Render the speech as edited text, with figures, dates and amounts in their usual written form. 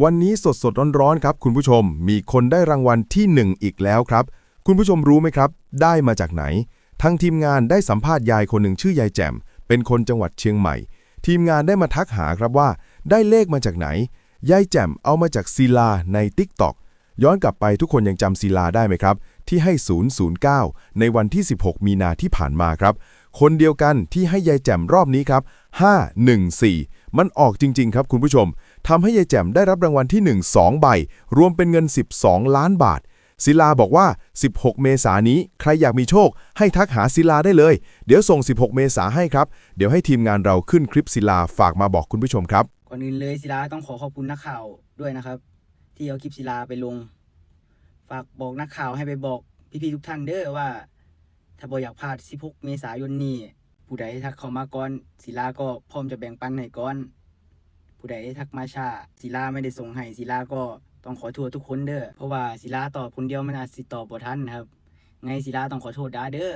วันนี้สดร้อนๆครับคุณผู้ชมมีคนได้รางวัลที่1อีกแล้วครับคุณผู้ชมรู้ไหมครับได้มาจากไหนทางทีมงานได้สัมภาษณ์ยายคนหนึ่งชื่อยายแจ่มเป็นคนจังหวัดเชียงใหม่ทีมงานได้มาทักหาครับว่าได้เลขมาจากไหนยายแจ่มเอามาจากศิลาใน TikTok ย้อนกลับไปทุกคนยังจำศิลาได้ไหมครับที่ให้009ในวันที่16มีนาที่ผ่านมาครับคนเดียวกันที่ให้ยายแจ่มรอบนี้ครับ514มันออกจริงๆครับคุณผู้ชมทำให้ยายแจ่มได้รับรางวัลที่1 2ใบรวมเป็นเงิน12ล้านบาทศิลาบอกว่า16เมษายนนี้ใครอยากมีโชคให้ทักหาศิลาได้เลยเดี๋ยวส่ง16เมษายนให้ครับเดี๋ยวให้ทีมงานเราขึ้นคลิปศิลาฝากมาบอกคุณผู้ชมครับก่อนอื่นเลยศิลาต้องขอบคุณนักข่าวด้วยนะครับที่เอาคลิปศิลาไปลงฝากบอกนักข่าวให้ไปบอกพี่ๆทุกท่านเด้อว่าถ้าบ่อยากพลาด16เมษายนนี้ผู้ใดทักเข้ามาก่อนศิลาก็พร้อมจะแบ่งปันให้ก่อนผู้ใดทักมาช้าศิลาไม่ได้ส่งให้ศิลาก็ต้องขอโทษทุกคนเด้อเพราะว่าศิลาตอบคนเดียวมันอาจสิตอบบ่ทันครับไงศิลาต้องขอโทษด้าเด้อ